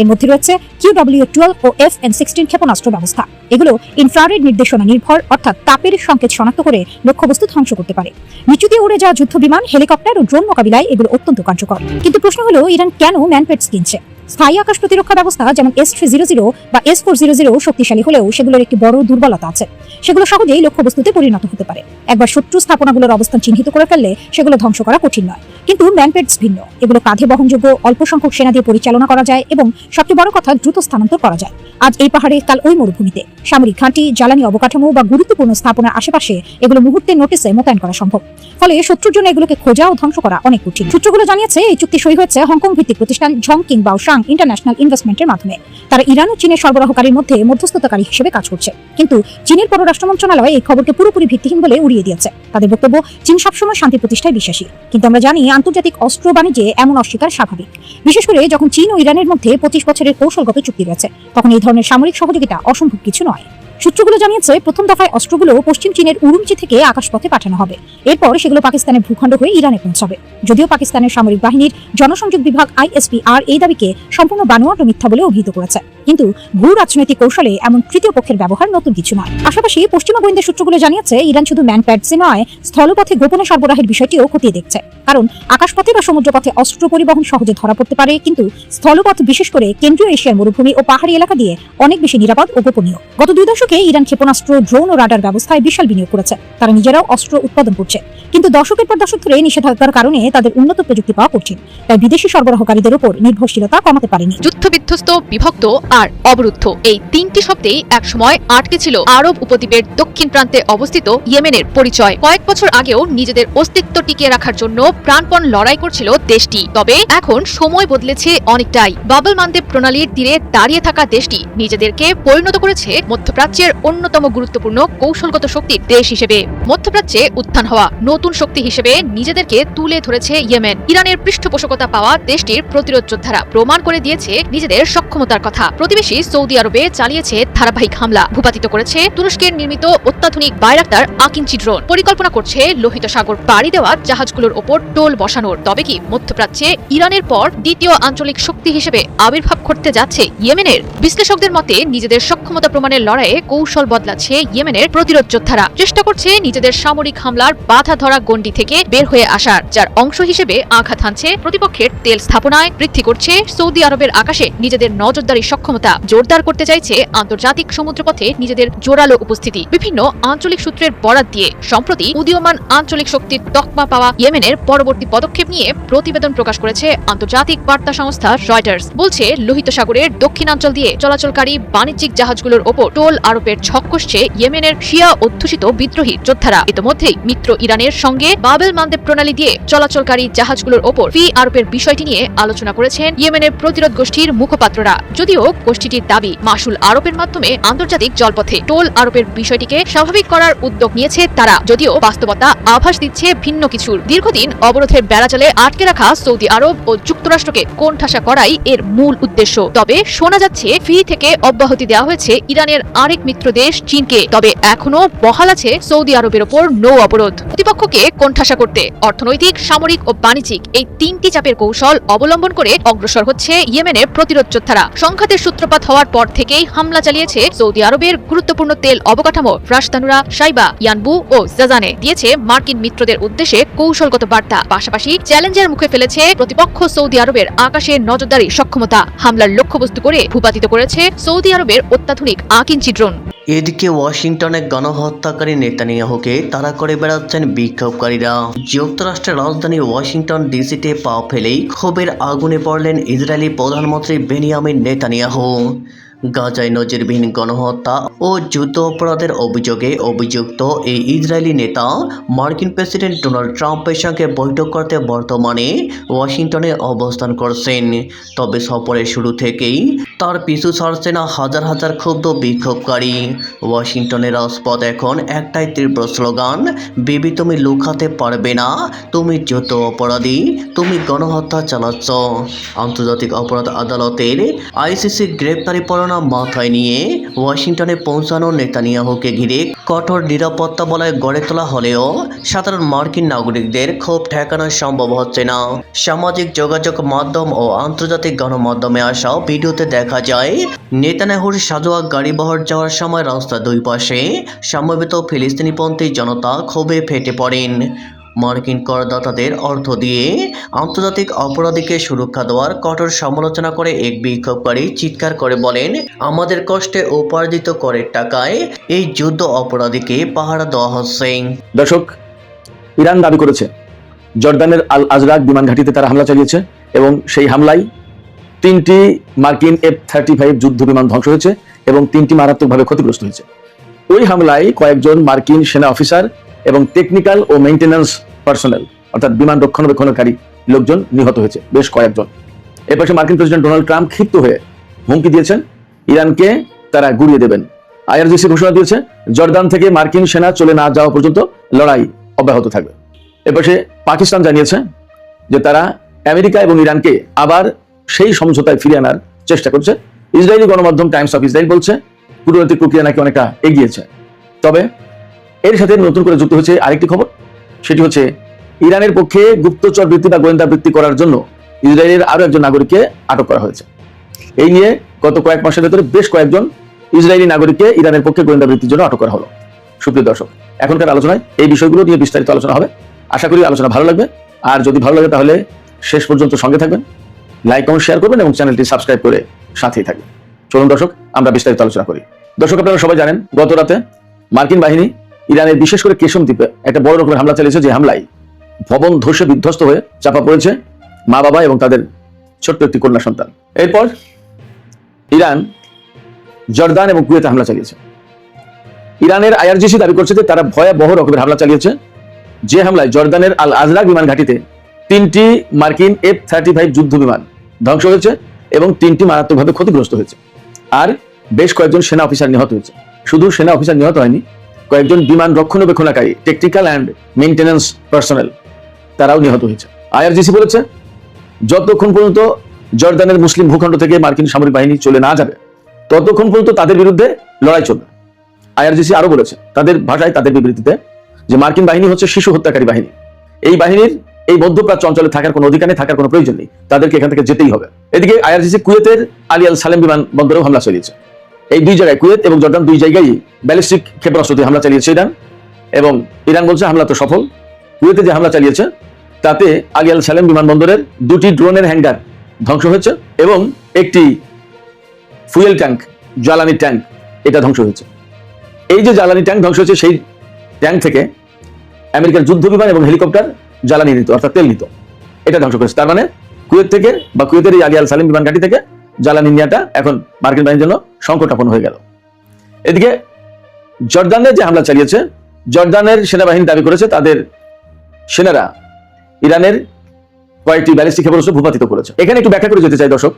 এর মধ্যে রয়েছে QW-12 ও FN-16 ক্ষেপণাস্ত্র ব্যবস্থা। এগুলো ইনফ্রারেড নির্দেশনা নির্ভর অর্থাৎ তাপের সংকেত শনাক্ত করে লক্ষ্যবস্তু ধ্বংস করতে পারে। নিচু দিয়ে উড়ে যাওয়া যুদ্ধ বিমান, হেলিকপ্টার ও ড্রোন মোকাবিলায় এগুলো অত্যন্ত কার্যকর। কিন্তু প্রশ্ন হলো ইরান কেন ম্যানপ্যাডস কিনছে? স্থায়ী আকাশ প্রতিরক্ষা ব্যবস্থা যেমন S-300 বা S-400 শক্তিশালী হলেও সেগুলোর একটি বড় দুর্বলতা আছে। সেগুলো সহজেই লক্ষ্যবস্তুতে পরিণত হতে পারে। একবার শত্রু স্থাপনাগুলোর অবস্থান চিহ্নিত করে ফেললে সেগুলো ধ্বংস করা কঠিন নয়। কিন্তু ম্যানপ্যাডস ভিন্ন। এগুলো কাঁধে বহনযোগ্য, অল্প সংখ্যক সেনা দিয়ে পরিচালনা করা যায় এবং সবচেয়ে বড় কথা দ্রুত স্থানান্তর করা যায়। আজ এই পাহাড়ে, কাল ওই মরুভূমিতে। সামরিক ঘাঁটি, জ্বালানি অবকাঠামো বা গুরুত্বপূর্ণ স্থাপনার আশেপাশে এগুলো মুহূর্তের নোটিসে মোতায়েন করা সম্ভব। ফলে শত্রুর জন্য এগুলোকে খোঁজা ও ধ্বংস করা অনেক কঠিন। সূত্রগুলো জানিয়েছে এই চুক্তি সই হয়েছে হংকং ভিত্তিক প্রতিষ্ঠান ঝংকিং বাওশাং ইন্টারন্যাশনাল ইনভেস্টমেন্টের মাধ্যমে। তারা ইরান ও চীনের সরবরাহকারীর মধ্যে মধ্যস্থতাকারী হিসেবে কাজ করছে। কিন্তু চীনের পররাষ্ট্র মন্ত্রণালয় এই খবরকে পুরোপুরি ভিত্তিহীন বলে উড়িয়ে দিয়েছে। তাদের বক্তব্য, চীন সবসময় শান্তি প্রতিষ্ঠায় বিশ্বাসী। কিন্তু আমরা জানি আন্তর্জাতিক অস্ত্র বাণিজ্যে এমন অস্বীকার স্বাভাবিক। বিশেষ করে যখন চীন ও ইরানের মধ্যে 25 বছরের কৌশলগত চুক্তি রয়েছে, তখন এই ধরনের সামরিক সহযোগিতা অসম্ভব কিছু নয়। সূত্রগুলো জানিয়েছে প্রথম দফায় অস্ত্রগুলো পশ্চিম চীনের উরুমচি থেকে আকাশপথে পাঠানো হবে। এরপর সেগুলো পাকিস্তানের ভূখণ্ড হয়ে ইরানে পৌঁছাবে। যদিও পাকিস্তানের সামরিক বাহিনীর জনসংযোগ বিভাগ ISPR এই দাবিকে সম্পূর্ণ বানোয়াট ও মিথ্যা বলে অভিহিত করেছে। কিন্তু ভূ রাজনৈতিক কৌশলে এমন তৃতীয় পক্ষের ব্যবহার নতুন কিছু নয়। পাশাপাশি পশ্চিমা গোয়েন্দা সূত্রগুলো জানিয়েছে ইরান শুধু ম্যানপ্যাডসে নয়, স্থলপথে গোপনে সরবরাহের বিষয়টিও খতিয়ে দেখছে। কারণ আকাশপথে বা সমুদ্রপথে অস্ত্র পরিবহন সহজে ধরা পড়তে পারে, কিন্তু স্থলপথ, বিশেষ করে কেন্দ্রীয় এশিয়ার মরুভূমি ও পাহাড়ি এলাকা দিয়ে অনেক বেশি নিরাপদ ও গোপনীয়। গত 2 দশকে ইরান ক্ষেপণাস্ত্র, ড্রোন ও রাডার ব্যবস্থায় বিশাল বিনিয়োগ করেছে। তারা নিজেরাও অস্ত্র উৎপাদন করছে, কিন্তু দশকের পর দশক ধরে নিষেধাজ্ঞার কারণে তাদের উন্নত প্রযুক্তি পাওয়া কঠিন। তাই বিদেশি সরবরাহকারীদের উপর নির্ভরশীলতা কমাতে পারেনি। যুদ্ধবিধ্বস্ত, বিভক্ত আর অবরুদ্ধ এই 3টি শব্দেই একসময় আটকে ছিল আরব উপদ্বীপের দক্ষিণ প্রান্তে অবস্থিত ইয়েমেনের পরিচয়। কয়েক বছর আগেও নিজেদের অস্তিত্ব টিকিয়ে রাখার জন্য প্রাণপণ লড়াই করছিল দেশটি। তবে এখন সময় বদলেছে অনেকটাই। বাবল মানদেব প্রণালীর তীরে দাঁড়িয়ে থাকা দেশটি নিজেদেরকে পরিণত করেছে মধ্যপ্রাচ্যের অন্যতম গুরুত্বপূর্ণ কৌশলগত শক্তির দেশ হিসেবে। মধ্যপ্রাচ্যে উত্থান হওয়া নতুন শক্তি হিসেবে নিজেদেরকে তুলে ধরেছে ইয়েমেন। ইরানের পৃষ্ঠপোষকতা পাওয়া দেশটির প্রতিরোধ যোদ্ধারা প্রমাণ করে দিয়েছে নিজেদের সক্ষমতার কথা। প্রতিবেশী সৌদি আরবে চালিয়েছে ধারাবাহিক হামলা, ভূপাতিত করেছে তুরস্কের নির্মিত অত্যাধুনিক বাইরাক্তার আকিঞ্চি ড্রোন, পরিকল্পনা করছে লোহিত সাগর পাড়ি দেওয়া জাহাজগুলোর ওপর টোল বসানোর। তবে কি মধ্যপ্রাচ্যে ইরানের পর দ্বিতীয় আঞ্চলিক শক্তি হিসেবে আবির্ভাব করতে যাচ্ছে ইয়েমেনের? বিশ্লেষকদের মতে নিজেদের সক্ষমতা প্রমাণের লড়াইয়ে কৌশল বদলাচ্ছে ইয়েমেনের প্রতিরোধ যোদ্ধারা। চেষ্টা করছে নিজেদের সামরিক হামলার বাধা ধরা গণ্ডি থেকে বের হয়ে আসার, যার অংশ হিসেবে আঘাত হানছে প্রতিপক্ষের তেল স্থাপনায়, বৃদ্ধি করছে সৌদি আরবের আকাশে নিজেদের নজরদারি সক্ষমতা, জোরদার করতে চাইছে আন্তর্জাতিক সমুদ্রপথে নিজেদের জোরালো উপস্থিতি। বিভিন্ন আঞ্চলিক সূত্রের বরাত দিয়ে সম্প্রতি উদীয়মান আঞ্চলিক শক্তির তকমা পাওয়া ইয়েমেনের পরবর্তী পদক্ষেপ নিয়ে প্রতিবেদন প্রকাশ করেছে আন্তর্জাতিক বার্তা সংস্থা রয়টার্স। বলছে লোহিত সাগরের দক্ষিণাঞ্চল দিয়ে চলাচলকারী বাণিজ্যিক জাহাজগুলোর ওপর টোল আরোপের ছক কষছে ইয়েমেনের শিয়া অধ্যুষিত বিদ্রোহী যোদ্ধারা। ইতোমধ্যেই মিত্র ইরানের সঙ্গে বাবেল মানদেব প্রণালী দিয়ে চলাচলকারী জাহাজগুলোর ওপর ফি আরোপের বিষয়টি নিয়ে আলোচনা করেছেন ইয়েমেনের প্রতিরোধ গোষ্ঠীর মুখপাত্ররা। যদিও গোষ্ঠীটির দাবি মাসুল আরোপের মাধ্যমে আন্তর্জাতিক জলপথে টোল আরোপের বিষয়টিকে স্বাভাবিক করার উদ্যোগ নিয়েছে তারা, যদিও বাস্তবতা আভাস দিচ্ছে ভিন্ন কিছুর। দীর্ঘদিন অবরোধের বেড়াজালে আটকে রাখা সৌদি আরব ও যুক্তরাষ্ট্রকে কোণঠাসা করাই এর মূল উদ্দেশ্য। তবে শোনা যাচ্ছে ফি থেকে অব্যাহতি দেওয়া হয়েছে ইরানের আরেক মিত্র দেশ চীনকে। তবে এখনো বহাল আছে সৌদি আরবের ওপর নৌ অবরোধ। প্রতিপক্ষকে কোণঠাসা করতে অর্থনৈতিক, সামরিক ও বাণিজ্যিক এই 3টি চাপের কৌশল অবলম্বন করে অগ্রসর হচ্ছে ইয়েমেনের প্রতিরোধ যোদ্ধারা। সংঘাতের সূত্রপাত হওয়ার পর থেকেই হামলা চালিয়েছে সৌদি আরবের গুরুত্বপূর্ণ তেল অবকাঠামো রাশতানুরা, সাইবা, ইয়ানবু ও জাজানে, দিয়েছে মার্কিন মিত্রদের উদ্দেশ্যে কৌশলগত বার্তা। পাশাপাশি চ্যালেঞ্জের মুখে ফেলেছে প্রতিপক্ষ সৌদি আরবের আকাশে নজরদারি সক্ষমতা। হামলার লক্ষ্যবস্তু করে ভূপাতিত করেছে সৌদি আরবের অত্যাধুনিক আকিঞ্চি ড্রোন। এদিকে ওয়াশিংটনে গণহত্যাকারী নেতানিয়াহুকে তাড়া করে বেড়াচ্ছেন বিক্ষোভকারীরা। যুক্তরাষ্ট্রের রাজধানী ওয়াশিংটন ডিসিতে পা ফেলেই ক্ষোভের আগুনে পড়লেন ইসরায়েলি প্রধানমন্ত্রী বেনিয়ামিন নেতানিয়াহু। গাজায় নজিরবিহীন গণহত্যা ও যুদ্ধ অপরাধের অভিযোগে অভিযুক্ত এই ইসরায়েলি নেতা মার্কিন প্রেসিডেন্ট ডোনাল্ড ট্রাম্পের সঙ্গে বৈঠক করতে বর্তমানে ওয়াশিংটনে অবস্থান করছেন। তবে সফরের শুরু থেকেই তার পিছু ছাড়ছে না হাজার হাজার ক্ষুব্ধ বিক্ষোভকারী। ওয়াশিংটনের রাজপথ এখন একটাই তীব্র স্লোগান, বিবি তুমি লুকাতে পারবে না, তুমি যুদ্ধ অপরাধী, তুমি গণহত্যা চালাচ্ছ। আন্তর্জাতিক অপরাধ আদালতের ICC গ্রেপ্তারি পরোয়ানা পরিকল্পনা মাথায় নিয়ে ওয়াশিংটনে পৌঁছানো নেতানিয়াহুকে ঘিরে কঠোর নিরাপত্তা বলয় গড়ে তোলা হলেও সাধারণ মার্কিন নাগরিকদের ক্ষোভ ঠেকানো সম্ভব হচ্ছে না। সামাজিক যোগাযোগ মাধ্যম ও আন্তর্জাতিক গণমাধ্যমে আসা ভিডিওতে দেখা যায় নেতানিয়াহুর সাজোয়া গাড়িবহর যাওয়ার সময় রাস্তার দুই পাশে সমবেত ফিলিস্তিনিপন্থী জনতা ক্ষোভে ফেটে পড়েন। মার্কিন করদাতাদের অর্থ দিয়ে আন্তর্জাতিক অপরাধীকে সুরক্ষা দেওয়ার কঠোর সমালোচনা করে এক বিক্ষোভকারী চিৎকার করে বলেন, আমাদের কষ্টে উপার্জিত করের টাকায় এই যুদ্ধ অপরাধীকে পাহারা দেওয়া হচ্ছে। দর্শক, ইরান দাবি করেছে জর্দানের আল আজরাক বিমান ঘাঁটিতে তারা হামলা চালিয়েছে এবং সেই হামলায় 3টি মার্কিন F-35 যুদ্ধ বিমান ধ্বংস হয়েছে এবং 3টি মারাত্মকভাবে ক্ষতিগ্রস্ত হয়েছে। ওই হামলায় কয়েকজন মার্কিন সেনা অফিসার এবং টেকনিক্যাল ও মেইনটেন্যান্স পার্সোনেল অর্থাৎ বিমান রক্ষণাবেক্ষণকারী লোকজন নিহত হয়েছে, বেশ কয়েকজন। এরপরে মার্কিন প্রেসিডেন্ট ডোনাল্ড ট্রাম্প ক্ষিপ্ত হয়ে হুমকি দিয়েছেন ইরানকে তারা গুড়িয়ে দেবেন। IRGC ঘোষণা দিয়েছে জর্দান থেকে মার্কিন সেনা চলে না যাওয়া পর্যন্ত লড়াই অব্যাহত থাকবে। এরপরে পাকিস্তান জানিয়েছে যে তারা আমেরিকা এবং ইরানকে আবার সেই সমঝোতায় ফিরিয়ে আনার চেষ্টা করছে। ইসরায়েলি গণমাধ্যম টাইমস অফ ইসরায়েল বলছে কূটনৈতিক প্রক্রিয়া নাকি অনেকটা এগিয়েছে। তবে এর সাথে নতুন করে যুক্ত হয়েছে আরেকটি খবর, সেটি হচ্ছে ইরানের পক্ষে গুপ্তচর বৃত্তি বা গোয়েন্দা বৃত্তি করার জন্য ইসরায়েলের আরো একজন নাগরিককে আটক করা হয়েছে। এই নিয়ে গত কয়েক মাসের ভেতরে বেশ কয়েকজন ইসরায়েলি নাগরিককে ইরানের পক্ষে গোয়েন্দা বৃত্তির জন্য আটক করা হলো। সুপ্রিয় দর্শক, এখনকার আলোচনায় এই বিষয়গুলো নিয়ে বিস্তারিত আলোচনা হবে। আশা করি আলোচনা ভালো লাগবে। আর যদি ভালো লাগে তাহলে শেষ পর্যন্ত সঙ্গে থাকবেন, লাইক কমেন্ট শেয়ার করবেন এবং চ্যানেলটি সাবস্ক্রাইব করে সাথেই থাকবেন। চলুন দর্শক, আমরা বিস্তারিত আলোচনা করি। দর্শক, আপনারা সবাই জানেন গত রাতে মার্কিন বাহিনী ইরানের বিশেষ করে কেশম দ্বীপে একটা বড় রকমের হামলা চালিয়েছে, যে হামলায় ভবন ধসে বিধ্বস্ত হয়ে চাপা পড়েছে মা বাবা এবং তাদের ছোট্ট একটি কন্যা সন্তান। এরপর ইরান জর্দান এবং কুয়েতে হামলা চালিয়েছে। ইরানের IRGC দাবি করছে যে তারা ভয়াবহ রকমের হামলা চালিয়েছে, যে হামলায় জর্দানের আল আজরাক বিমান ঘাঁটিতে 3টি মার্কিন F-35 যুদ্ধ বিমান ধ্বংস হয়েছে এবং 3টি মারাত্মকভাবে ক্ষতিগ্রস্ত হয়েছে। আর বেশ কয়েকজন সেনা অফিসার নিহত হয়েছে। শুধু সেনা অফিসার নিহত হয়নি, কয়েকজন বিমান রক্ষণাবেক্ষণকারী টেকনিক্যাল অ্যান্ড মেইনটেন্যান্স পার্সোনেল তারাও নিহত হয়েছে। IRGC বলেছে যতক্ষণ পর্যন্ত জর্দানের মুসলিম ভূখণ্ড থেকে মার্কিন সামরিক বাহিনী চলে না যাবে ততক্ষণ পর্যন্ত তাদের বিরুদ্ধে লড়াই চলবে। IRGC আরো বলেছে তাদের ভাষায়, তাদের বিবৃতিতে, যে মার্কিন বাহিনী হচ্ছে শিশু হত্যাকারী বাহিনী। এই বাহিনীর এই মধ্যপ্রাচ্য অঞ্চলে থাকার কোনো অধিকার নেই, থাকার কোনো প্রয়োজন নেই, তাদেরকে এখান থেকে যেতেই হবে। এদিকে IRGC কুয়েতের আলী আল সালেম বিমান বন্দরেও হামলা চালিয়েছে। এই দুই জায়গায়, কুয়েত এবং জর্দান দুই জায়গায় ব্যালিস্টিক ক্ষেপণাস্ত্র দিয়ে হামলা চালিয়েছে ইরান, এবং ইরান বলছে হামলা তো সফল। কুয়েতে যে হামলা চালিয়েছে তাতে আলী আল সালেম বিমানবন্দরের 2টি ড্রোনের হ্যাঙ্গার ধ্বংস হয়েছে এবং একটি ফুয়েল ট্যাঙ্ক, জ্বালানি ট্যাঙ্ক, এটা ধ্বংস হয়েছে। এই যে জ্বালানি ট্যাঙ্ক ধ্বংস হয়েছে, সেই ট্যাঙ্ক থেকে আমেরিকার যুদ্ধ বিমান এবং হেলিকপ্টার জ্বালানি নিত, অর্থাৎ তেল নিত, এটা ধ্বংস করেছে। তার মানে কুয়েত থেকে বা কুয়েতের এই আলী আল সালেম বিমান ঘাঁটি থেকে জ্বালানি নেওয়াটা এখন মার্কিন বাহিনীর জন্য সংকটাপন্ন হয়ে গেল। এদিকে জর্দানে যে হামলা চালিয়েছে, জর্দানের সেনাবাহিনী দাবি করেছে তাদের সেনারা ইরানের কয়েকটি ব্যালিস্টিক ক্ষেপণাস্ত্র ভূপাতিত করেছে। এখানে একটু ব্যাখ্যা করে যেতে চাই দর্শক।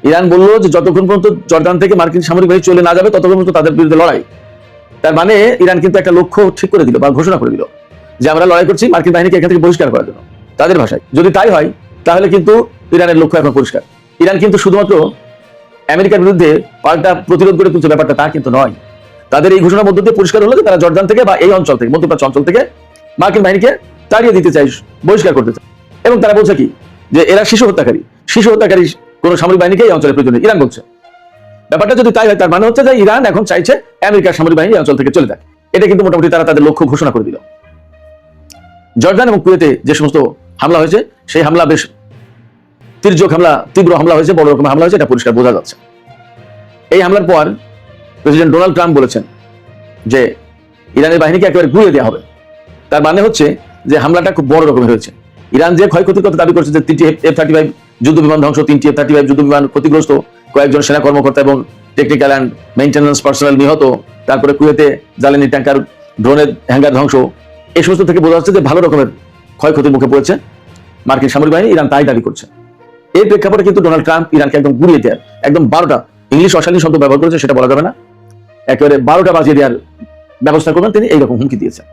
ইরান বলল যে যতক্ষণ পর্যন্ত জর্দান থেকে মার্কিন সামরিক বাহিনী চলে না যাবে ততক্ষণ পর্যন্ত তাদের বিরুদ্ধে লড়াই। তার মানে ইরান কিন্তু একটা লক্ষ্য ঠিক করে দিল বা ঘোষণা করে দিল যে আমরা লড়াই করছি মার্কিন বাহিনীকে এখান থেকে বহিষ্কার করার জন্য। তাদের ভাষায় যদি তাই হয় তাহলে কিন্তু ইরানের লক্ষ্য এখন পরিষ্কার। ইরান কিন্তু শুধুমাত্র আমেরিকার বিরুদ্ধে পাল্টা প্রতিরোধ করে তুলছে, ব্যাপারটা তা কিন্তু নয়। তাদের এই ঘোষণার মধ্য দিয়ে পরিষ্কার হলো যে তারা জর্দান থেকে বা এই অঞ্চল থেকে, মধ্যপ্রাচ্য অঞ্চল থেকে মার্কিন বাহিনীকে তাড়িয়ে দিতে চায়, বহিষ্কার করতে চায়। এবং তারা বলছে কি, যে এরা শিশু হত্যাকারী কোন সামরিক বাহিনীকে এই অঞ্চলের প্রয়োজন নেই, ইরান বলছে। ব্যাপারটা যদি তাই হয় তার মানে হচ্ছে যে ইরান এখন চাইছে আমেরিকার সামরিক বাহিনী এই অঞ্চল থেকে চলে যায়। এটা কিন্তু মোটামুটি তারা তাদের লক্ষ্য ঘোষণা করে দিল। জর্দান এবং কুয়েতে যে সমস্ত হামলা হয়েছে, সেই হামলা বেশ তীর্যক হামলা, তীব্র হামলা হয়েছে, বড় রকমের হামলা হয়েছে, এটা পরিষ্কার বোঝা যাচ্ছে। এই হামলার পর প্রেসিডেন্ট ডোনাল্ড ট্রাম্প বলেছেন যে ইরানের বাহিনীকে একেবারে গুঁড়িয়ে দেওয়া হবে। তার মানে হচ্ছে যে হামলাটা খুব বড় রকমের হয়েছে। ইরান যে ক্ষয়ক্ষতির কথা দাবি করছে, যে 3টি F-35 যুদ্ধ বিমান ধ্বংস, 3টি F-35 যুদ্ধ বিমান ক্ষতিগ্রস্ত, কয়েকজন সেনা কর্মকর্তা এবং টেকনিক্যাল অ্যান্ড মেইনটেন্যান্স পার্সোনাল নিহত, তারপরে কুয়েতে জ্বালানি ট্যাঙ্কার, ড্রোনের হ্যাঙ্গার ধ্বংস, এই সমস্ত থেকে বোঝা যাচ্ছে যে ভালো রকমের ক্ষয়ক্ষতির মুখে পড়েছে মার্কিন সামরিক বাহিনী। ইরান তাই দাবি করছে। এই প্রেক্ষাপটে কিন্তু ডোনাল্ড ট্রাম্প ইরানকে একদম গুঁড়িয়ে দেওয়ার, একদম 12টা, ইংলিশ অশালীন শব্দ ব্যবহার করেছে, সেটা বলা যাবে না, একেবারে 12টা বাজিয়ে দেওয়ার ব্যবস্থা করবেন তিনি, এইরকম হুমকি দিয়েছেন।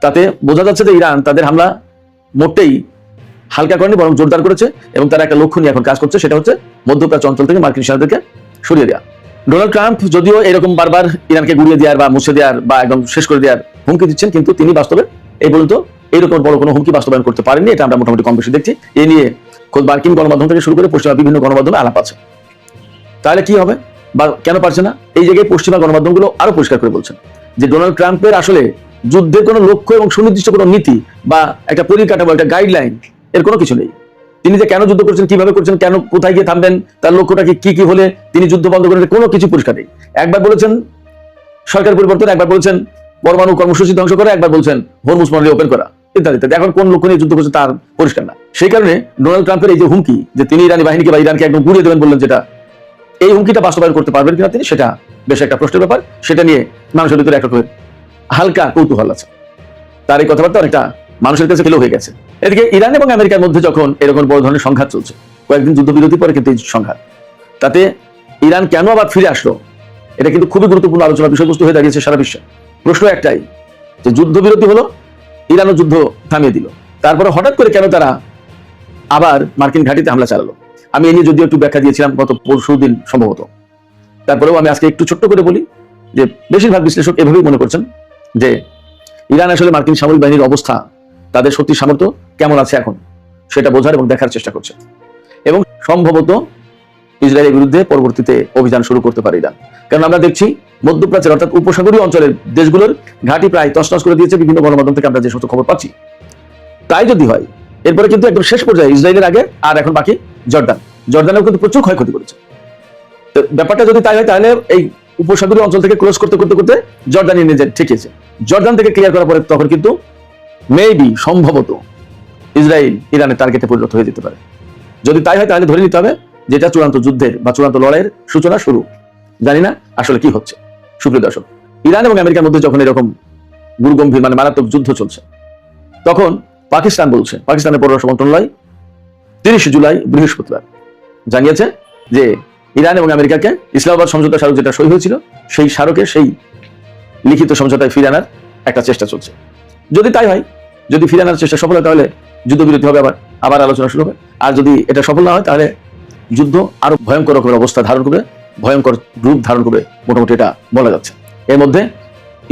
তাতে বোঝা যাচ্ছে যে ইরান তাদের হামলা মোটেই হালকা করেনি, বরং জোরদার করেছে এবং তারা একটা লক্ষ্য নিয়ে এখন কাজ করছে, সেটা হচ্ছে মধ্যপ্রাচ্য অঞ্চল থেকে মার্কিন সেনাদেরকে সরিয়ে দেওয়া। ডোনাল্ড ট্রাম্প যদিও এরকম বারবার ইরানকে গুড়িয়ে দেওয়ার বা মুছে দেওয়ার বা একদম শেষ করে দেওয়ার হুমকি দিচ্ছেন, কিন্তু তিনি বাস্তবে এই পর্যন্ত এইরকম বড় কোনো হুমকি বাস্তবায়ন করতে পারেননি। এটা আমরা মোটামুটি কম বেশি দেখছি। এ নিয়ে খোদ মার্কিন গণমাধ্যম থেকে শুরু করে পশ্চিমা বিভিন্ন গণমাধ্যমে আলাপ আছে। তাহলে কি হবে বা কেন পারছে না? এই জায়গায় পশ্চিমা গণমাধ্যমগুলো আরো পরিষ্কার করে বলছেন যে ডোনাল্ড ট্রাম্পের আসলে যুদ্ধের কোনো লক্ষ্য এবং সুনির্দিষ্ট কোনো নীতি বা একটা পরিকাঠামো, একটা গাইডলাইন এর কোনো কিছু নেই। তিনি যে কেন যুদ্ধ করছেন, কিভাবে করছেন, কেন কোথায় গিয়ে থামবেন, তার লক্ষ্যটা কি হলে তিনি যুদ্ধ বন্ধ করেন, কোনো কিছু পরিষ্কার নেই। একবার বলেছেন সরকার পরিবর্তন, একবার বলছেন পরমাণু কর্মসূচি ধ্বংস করা, একবার বলছেন হরমুজ প্রণালী ওপেন করা, ইত্যাদি ইত্যাদি। এখন কোন লক্ষ্য নিয়ে যুদ্ধ করছে তার পরিষ্কার না। সেই কারণে ডোনাল্ড ট্রাম্পের এই যে হুমকি যে তিনি ইরানি বাহিনীকে বা ইরানকে একদম গুড়িয়ে দেবেন বললেন, যেটা এই হুমকিটা বাস্তবায়ন করতে পারবেন কিনা তিনি, সেটা বেশ একটা প্রশ্নের ব্যাপার। সেটা নিয়ে মানুষের ভিতরে একটা হালকা কৌতূহল আছে। তার এই কথাবার্তা অনেকটা মানুষের কাছে ফেলে হয়ে গেছে। এদিকে ইরান এবং আমেরিকার মধ্যে যখন এরকম বড় ধরনের সংঘাত চলছে, কয়েকদিন যুদ্ধবিরতি পরে কিন্তু এই সংঘাত, তাতে ইরান কেন আবার ফিরে আসলো, এটা কিন্তু খুবই গুরুত্বপূর্ণ আলোচনার বিষয়বস্তু হয়ে দাঁড়িয়েছে সারা বিশ্বে। প্রশ্ন একটাই যে যুদ্ধবিরতি হলো, ইরানও যুদ্ধ থামিয়ে দিল, তারপরে হঠাৎ করে কেন তারা আবার মার্কিন ঘাঁটিতে হামলা চালালো? আমি এই নিয়ে যদিও একটু ব্যাখ্যা দিয়েছিলাম গত পরশুদিন সম্ভবত, তারপরেও আমি আজকে একটু ছোট্ট করে বলি যে বেশিরভাগ বিশ্লেষক এভাবেই মনে করছেন যে ইরান আসলে মার্কিন সামরিক বাহিনীর অবস্থা, তাদের শক্তি সামর্থ্য কেমন আছে এখন সেটা বোঝার এবং দেখার চেষ্টা করছে, এবং সম্ভবত ইসরায়েলের বিরুদ্ধে পরবর্তীতে অভিযান শুরু করতে পারে ইরান। কারণ আমরা দেখছি মধ্যপ্রাচ্যের অর্থাৎ উপসাগরীয় অঞ্চলের দেশগুলোর ঘাঁটি প্রায় তছনছ করে দিয়েছে বিভিন্ন গণমাধ্যম থেকে আমরা যে সমস্ত খবর পাচ্ছি। তাই যদি হয়, এরপরে কিন্তু একদম শেষ পর্যায়ে ইসরায়েলের আগে আর এখন বাকি জর্দানেও কিন্তু প্রচুর ক্ষয়ক্ষতি করেছে। তো ব্যাপারটা যদি তাই হয়, তাহলে এই উপসাগরীয় অঞ্চল থেকে ক্লোজ করতে করতে করতে জর্দানি নিজে ঠেকিয়েছে। জর্দান থেকে ক্লিয়ার করার পরে তখন কিন্তু মেবি সম্ভবত ইসরায়েল ইরানের টার্গেটে পরিণত হয়ে যেতে পারে। যদি তাই হয়, তাহলে ধরে নিতে হবে যেটা চূড়ান্ত যুদ্ধের বা চূড়ান্ত লড়াইয়ের সূচনা শুরু। জানি না আসলে কি হচ্ছে। সুপ্রিয় দর্শক, ইরান এবং আমেরিকার মধ্যে যখন এরকম গুরুগম্ভীর মানে মারাত্মক যুদ্ধ চলছে, তখন পাকিস্তান বলছে, পাকিস্তানের পররাষ্ট্র মন্ত্রণালয় 30 জুলাই বৃহস্পতিবার জানিয়েছে যে ইরান এবং আমেরিকাকে ইসলামাবাদ সমঝোতা স্মারক যেটা সই হয়েছিল, সেই স্মারকে, সেই লিখিত সমঝোতায় ফিরে আনার একটা চেষ্টা চলছে। যদি তাই হয়, যদি ফিরে আনার চেষ্টা সফল হয়, তাহলে যুদ্ধবিরতি হবে, আবার আলোচনা শুরু হবে। আর যদি এটা সফল না হয়, তাহলে যুদ্ধ আরো ভয়ঙ্কর রকমের অবস্থা ধারণ করবে, ভয়ঙ্কর রূপ ধারণ করবে, মোটামুটি এটা বলা যাচ্ছে। এর মধ্যে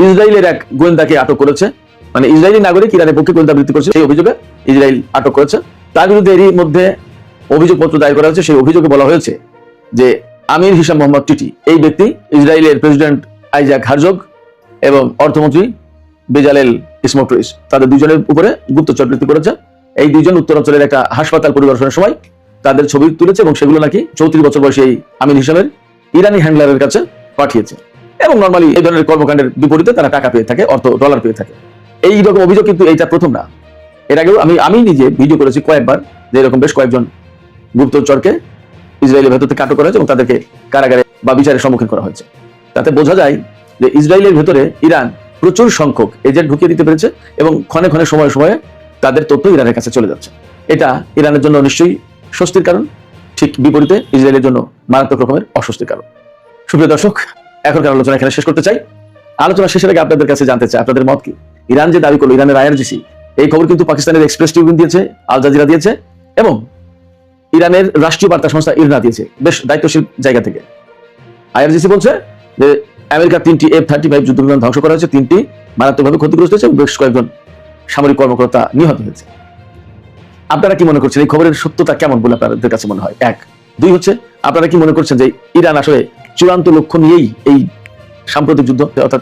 ইসরায়েলের এক গোয়েন্দাকে আটক করেছে, মানে ইসরায়েলি নাগরিক ইরানের পক্ষে গোয়েন্দাবৃত্তি করছে, সেই অভিযোগে ইসরায়েল আটক করেছে। তার বিরুদ্ধে এরই মধ্যে অভিযোগপত্র দায়ের করা হয়েছে। সেই অভিযোগে বলা হয়েছে যে আমির হিসাম মোহাম্মদ টিটি, এই ব্যক্তি ইসরায়েলের প্রেসিডেন্ট আইজাক হারজগ এবং অর্থমন্ত্রী বেজালেল স্মোটরিচ, তাদের দুজনের উপরে গুপ্তচরবৃত্তি করেছে। এই দুইজন উত্তরাঞ্চলের একটা হাসপাতাল পরিদর্শনের সময় তাদের ছবি তুলেছে এবং সেগুলো নাকি 34 বছর বয়সী এই আমির হিসামের ইরানি হ্যান্ডলারের কাছে পাঠিয়েছে। এবং নর্মালি এই ধরনের কর্মকাণ্ডের বিপরীতে তারা টাকা পেয়ে থাকে, ডলার পেয়ে থাকে। এই রকম অভিযোগ কিন্তু এইটা প্রথম না। এর আগেও আমি নিজে ভিডিও করেছি কয়েকবার, যে এরকম বেশ কয়েকজন গুপ্তচরকে ইসরায়েলের ভেতর থেকে আটক করা হয়েছে এবং তাদেরকে কারাগারে বা বিচারের সম্মুখীন করা হয়েছে। তাতে বোঝা যায় যে ইসরায়েলের ভেতরে ইরান প্রচুর সংখ্যক এজেন্ট ঢুকিয়ে দিতে পেরেছে এবং ক্ষণে ক্ষণে সময়ে সময়ে তাদের তথ্য ইরানের কাছে চলে যাচ্ছে। এটা ইরানের জন্য নিশ্চয়ই স্বস্তির কারণ, ঠিক বিপরীতে ইসরায়েলের জন্য মারাত্মক রকমের অস্বস্তির কারণ। সুপ্রিয় দর্শক, এখনকার আলোচনা এখানে শেষ করতে চাই। আলোচনা শেষের আগে আপনাদের কাছে জানতে চাই আপনাদের মত কি। ইরান যে দাবি করলো, ইরানের IRGC, এই খবর কিন্তু পাকিস্তানের এক্সপ্রেস ট্রিবিউন দিয়েছে, আল জাজিরা দিয়েছে এবং ইরানের রাষ্ট্রীয় বার্তা সংস্থা ইরনা দিয়েছে, বেশ দায়িত্বশীল জায়গা থেকে। IRGC বলছে যে আমেরিকার 3টি F-35 যুদ্ধবিমান ধ্বংস করা হয়েছে, 3টি মারাত্মকভাবে ক্ষতিগ্রস্ত হয়েছে এবং বেশ কয়েকজন সামরিক কর্মকর্তা নিহত হয়েছে। আপনারা কি মনে করছেন এই খবরের সত্যতা কেমন বলে আপনাদের কাছে মনে হয়? 1, 2 হচ্ছে আপনারা কি মনে করছেন যে ইরান আসলে চূড়ান্ত লক্ষ্য নিয়েই এই সাম্প্রতিক যুদ্ধ, অর্থাৎ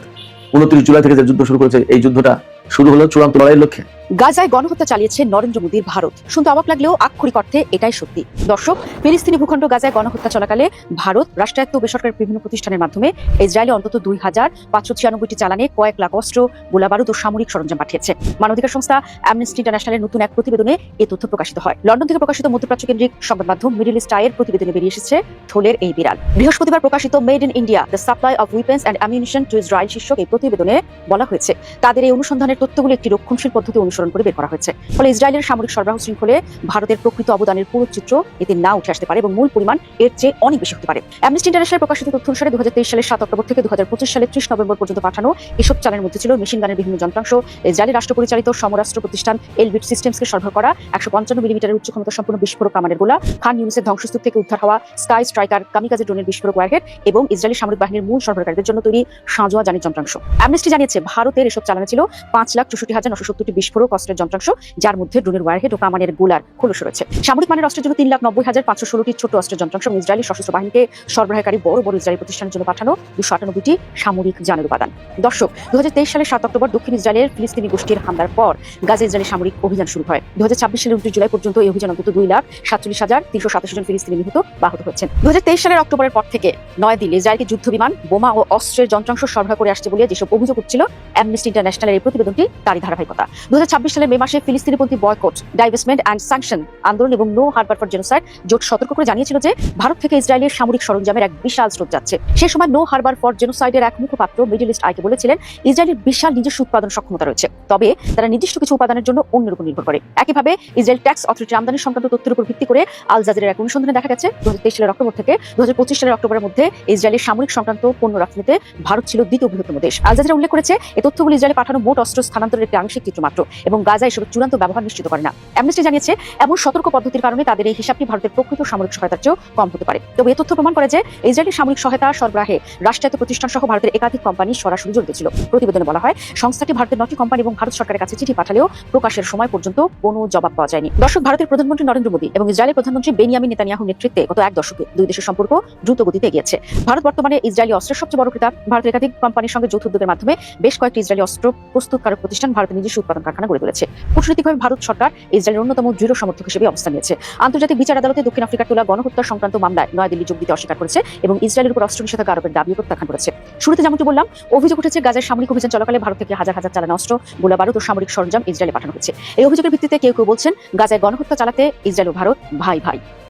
29 জুলাই থেকে যে যুদ্ধ শুরু করেছে, এই যুদ্ধটা শুরু হলো চূড়ান্ত লড়াইয়ের লক্ষ্যে? গাজায় গণহত্যা চালিয়েছে নরেন্দ্র মোদীর ভারত। শুনতে অবাক লাগলেও আক্ষরিক অর্থে এটাই সত্যি। দর্শক, ফিলিস্তিনি ভূখণ্ড গাজায় গণহত্যা চলাকালে ভারত রাষ্ট্রায়ত্ত বেসরকারি বিভিন্ন প্রতিষ্ঠানের মাধ্যমে ইসরায়েলে অন্তত 2596টি চালানে কয়েক লাখ অস্ত্র, গোলাবারুদ ও সামরিক সরঞ্জাম পাঠিয়েছে। মানবাধিকার সংস্থা অ্যামনেস্টি ইন্টারন্যাশনালের নতুন এক প্রতিবেদনে এই তথ্য প্রকাশিত হয়। লন্ডন থেকে প্রকাশিত মধ্যপ্রাচ্য কেন্দ্রিক সংবাদ মাধ্যম মিডল ইস্ট আইয়ের প্রতিবেদনে বেরিয়ে এসেছে থলের এই বিড়াল। বৃহস্পতিবার প্রকাশিত made in India, the supply of weapons and ammunition two Israel শীর্ষক এই প্রতিবেদনে বলা হয়েছে, তাদের এই অনুসন্ধানের তথ্যগুলো একটি রক্ষণশীল পদ্ধতি অনুসরণ করে বের করা হয়েছে। ফলে ইসরায়েলের সামরিক সরবরাহ শৃঙ্খলে ভারতের প্রকৃত অবদানের পুরো চিত্র এতে না উঠে আসতে পারে এবং মূল পরিমাণ এর চেয়ে অনেক বেশি হতে পারে। অ্যামনেস্টি ইন্টারন্যাশনাল প্রকাশিত তথ্য অনুসারে 2023 সালের 7 অক্টোবর থেকে 2025 সালের 30 নভেম্বর পর্যন্ত পাঠানো এসব চালানের মধ্যে ছিল মেশিন গানের বিভিন্ন যন্ত্রাংশ, ইসরায়েলি রাষ্ট্র পরিচালিত সমরাষ্ট্র প্রতিষ্ঠান এলবিট সিস্টেমসকে সরবরাহ করা 155 মিলিমিটারের উচ্চ ক্ষমতা সম্পন্ন বিস্ফোরক কামানের গোলা, খান ইউনিসের ধ্বংসস্তূপ থেকে উদ্ধার হওয়া স্কাই স্ট্রাইকার কামিকাজে ড্রোনের বিস্ফোরক ওয়ারহেড এবং ইসরায়েলি সামরিক বাহিনীর মূল সরবরাহকারীদের জন্য তৈরি সাঁজোয়া জানির যন্ত্রাংশ। অ্যামনেস্টি জানিয়েছে ভারতের এসব চালানে ছিল 5,64,970টি বিস্ফোরক অস্ত্রের যন্ত্রাংশ, যার মধ্যে ড্রোনের ওয়ারহেড ও কামানের গোলার খোলস রয়েছে। সামরিক মানের অস্ত্রের জন্য 3,90,516টি ছোট অস্ত্রের যন্ত্রাংশ এবং ইসরায়েলি সশস্ত্র বাহিনীকে সরবরাহকারী বড় বড় ইসরায়েলি প্রতিষ্ঠানের জন্য পাঠানো 298টি সামরিক যানের উপাদান। দর্শক, 2023 সালের 7 অক্টোবর দক্ষিণ ইসরায়েলের ফিলিস্তিনি গোষ্ঠীর হামলার পর গাজা ইসরায়েলি সামরিক অভিযান শুরু হয়। 2026 সালের 29 জুলাই পর্যন্ত এই অভিযান অন্তত 2,47,387 জন ফিলিস্তিনি নিহত বা আহত হয়েছেন। 2023 সালের অক্টোবরের পর থেকে নয়াদিল্লি ইসরায়েলকে যুদ্ধ বিমান, বোমা ও অস্ত্রের যন্ত্রাংশ সরবরাহ করে আসছে বলে যেসব অভিযোগ উঠছিল, অ্যামনেস্টি ইন্টারন্যাশনালের এই প্রতিবেদনটি তারই ধারাবাহিকতা। 2026 সালের মে মাসে ফিলিস্তিনিপন্থী বয়কট, ডাইভেস্টমেন্ট অ্যান্ড স্যাংশন আন্দোলন এবং নো হারবার ফর জেনোসাইড জোট সতর্ক করে জানিয়েছিল যে ভারত থেকে ইসরায়েলের সামরিক সরঞ্জামের এক বিশাল স্রোত যাচ্ছে। সেই সময় নো হারবার ফর জেনোসাইডের এক মুখপাত্র মিডল ইস্ট আইকে বলেছিলেন, ইসরায়েলের বিশাল নিজস্ব উৎপাদন সক্ষমতা রয়েছে, তবে তারা নির্দিষ্ট কিছু উপাদানের জন্য অন্যের উপর নির্ভর করে। একইভাবে ইসরায়েল ট্যাক্স অথরিটির আমদানি সংক্রান্ত তথ্যের উপর ভিত্তি করে আল জাজিরার এক অনুসন্ধানে দেখা গেছে 2023 সালের অক্টোবর থেকে 2025 সালের অক্টোবরের মধ্যে ইসরায়েলের সামরিক সংক্রান্ত পণ্য রপ্তানিতে ভারত ছিল দ্বিতীয় বৃহত্তম দেশ। আল জাজিরা উল্লেখ করেছে, এই তথ্যগুলি ইসরায়েলে পাঠানো মোট অস্ত্র স্থানান্তরের একটি আংশিক চিত্র মাত্র এবং গাজা এসবের চূড়ান্ত ব্যবহার নিশ্চিত করে না। অ্যামনেস্টি জানিয়েছে, এমন সতর্ক পদ্ধতির কারণে তাদের এই হিসাবটি ভারতের প্রকৃত সামরিক সহায়তার চেয়েও কম হতে পারে। তবে এই তথ্য প্রমাণ করে যে ইসরায়েলি সামরিক সহায়তা সরবরাহে রাষ্ট্রায়ত্ত প্রতিষ্ঠান সহ ভারতের একাধিক কোম্পানি সরাসরি জড়িত ছিল। প্রতিবেদনে বলা হয়, সংস্থাটি ভারতের 9টি কোম্পানি এবং ভারত সরকারের কাছে চিঠি পাঠালেও প্রকাশের সময় পর্যন্ত কোনো জবাব পাওয়া যায়নি। দর্শক, ভারতের প্রধানমন্ত্রী নরেন্দ্র মোদী এবং ইসরায়েলের প্রধানমন্ত্রী বেনিয়ামিন নেতানিয়াহুর নেতৃত্বে গত এক দশকে দুই দেশের সম্পর্ক দ্রুত গতিতে এগিয়েছে। ভারত বর্তমানে ইসরায়েলি অস্ত্রের সবচেয়ে বড় ক্রেতা। ভারতের একাধিক কোম্পানির সঙ্গে যৌথ উদ্যোগের মাধ্যমে বেশ কয়েকটি ইসরায়েলি অস্ত্র প্রস্তুতকারক প্রতিষ্ঠান ভারতের নিজস্ব উৎপাদন কারখানা গড়ে তুলেছে। কূটনৈতিকভাবে ভারত সরকার ইসরায়েলের অন্যতম দৃঢ় সমর্থক হিসেবে অবস্থান নিয়েছে। আন্তর্জাতিক বিচার আদালতে দক্ষিণ আফ্রিকার তোলা গণহত্যা সংক্রান্ত মামলায় নয়াদিল্লি যোগ দিতে অস্বীকার করেছে এবং ইসরায়েলের উপর অস্ত্র নিষেধাজ্ঞা আরোপের দাবিও প্রত্যাখ্যান করেছে। শুরুতে যেমনটি বললাম, অভিযোগ উঠেছে গাজার সামরিক অভিযান চলাকালে ভারত থেকে হাজার হাজার চালানো অস্ত্র, গোলাবারুদ ও সামরিক সরঞ্জাম ইসরায়েলে পাঠানো হয়েছে। এই অভিযোগের ভিত্তিতে কেউ কেউ বলছেন, গাজায় গণহত্যা চালাতে ইসরায়েল ও ভারত ভাই ভাই।